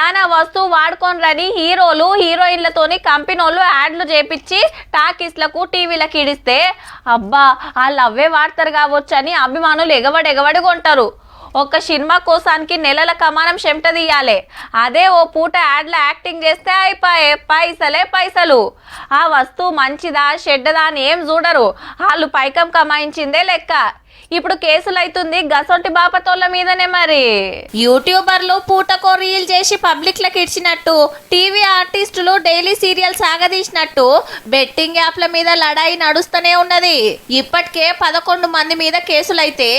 కానీ ఆ వస్తువు వాడుకోనరని హీరోలు హీరోయిన్లతోని కంపెనీలు యాడ్లు చేపించి టాకీస్లకు టీవీలకు ఇడిస్తే అబ్బా వాళ్ళు అవే వాడతారు కావచ్చు అని అభిమానులు ఎగవడి కొంటారు. ఒక సినిమా కోసానికి నెలల కమానం చెమట తీయాలి. అదే ఓ పూట యాడ్లో యాక్టింగ్ చేస్తే అయిపోయే పైసలే పైసలు. ఆ వస్తువు మంచిదా చెడ్డదా అని ఏం చూడరు, వాళ్ళు పైకం కమాయించిందే లెక్క. ఇప్పుడు కేసులు అవుతుంది గసొంటి బాపతోళ్ళ మీదనే. మరి యూట్యూబర్లు పూటకో రీల్ చేసి పబ్లిక్ లకు ఇచ్చినట్టు, టీవీ ఆర్టిస్టులు డైలీ సీరియల్ సాగదీసినట్టు బెట్టింగ్ యాప్ల మీద లడాయి నడుస్తూనే ఉన్నది. ఇప్పటికే 11 మంది మీద కేసులైతే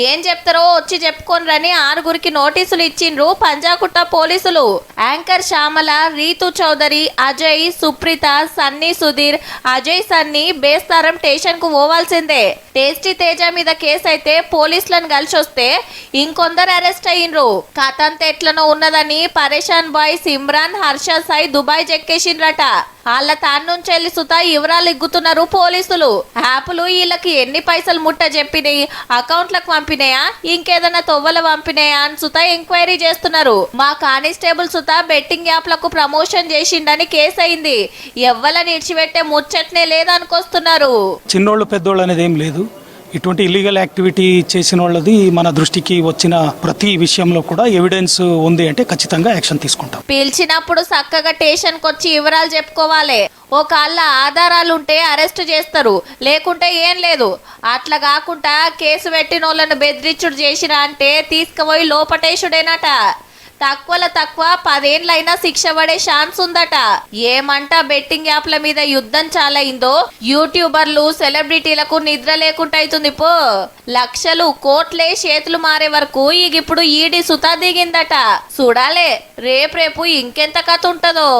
ఏం చెప్తారో వచ్చి చెప్పుకోనరని 6గురికి నోటీసులు ఇచ్చిండ్రు పంజాగుట్ట పోలీసులు. యాంకర్ శ్యామల, రీతు చౌదరి, అజయ్, సుప్రీత, సన్నీ సుధీర్, అజయ్ సన్నీ బేస్తారం స్టేషన్ కు పోవాల్సిందే. టేస్టీ తేజ మీద కేసు అయితే పోలీసులను కలిసి వస్తే ఇంకొందరు అరెస్ట్ అయ్యిండ్రు. కథంత ఎట్లనో ఉన్నదని పరేషాన్ బాయ్ సిమ్రాన్, హర్ష సాయి దుబాయ్ చెక్కేసిండ్రట. వాళ్ళ తాను నుంచి వెళ్ళి సుతా వివరాలు ఇగ్గుతున్నారు పోలీసులు. యాప్లు వీళ్ళకి ఎన్ని పైసలు ముట్ట చెప్పినాయి, అకౌంట్లకు పంపినాయా, ఇంకేదైనా తొవ్వలు పంపినాయా అని సుతా ఎంక్వైరీ చేస్తున్నారు. మా కానిస్టేబుల్ సుతా బెట్టింగ్ యాప్లకు ప్రమోషన్ చేసిండని కేసు అయింది. ఎవ్వలని ఇడిచిపెట్టే ముచ్చట్నే లేదనుకొస్తున్నారు. చిన్నోళ్ళు పెద్దోళ్ళు అనేది ఏం లేదు. ఇటువంటి ఇల్లీగల్ యాక్టివిటీ చేసిన వాళ్ళది మన దృష్టికి వచ్చిన ప్రతి విషయంలో కూడా ఎవిడెన్స్ ఉంది అంటే ఖచ్చితంగా యాక్షన్ తీసుకుంటాం. పిలిచినప్పుడు చక్కగా స్టేషన్కి వచ్చి వివరాలు చెప్పుకోవాలి. ఒకళ్ళ ఆధారాలు ఉంటే అరెస్ట్ చేస్తారు, లేకుంటే ఏం లేదు. అట్లా కాకుండా కేసు పెట్టిన వాళ్ళను బెదిరించుడు చేసిరా అంటే తీసుకుపోయి లోపటేసుడేనట. తక్కువలో తక్కువ 10 ఏళ్ళైనా శిక్ష పడే ఛాన్స్ ఉందట. ఏమంట బెట్టింగ్ యాప్ల మీద యుద్ధం చాలా అయిందో యూట్యూబర్లు సెలబ్రిటీలకు నిద్ర లేకుండా అవుతుంది. పో లక్షలు కోట్లే చేతులు మారే వరకు ఇప్పుడు ఈడీ సుతా దిగిందట. చూడాలే రేపు ఇంకెంత కథ ఉంటుందో.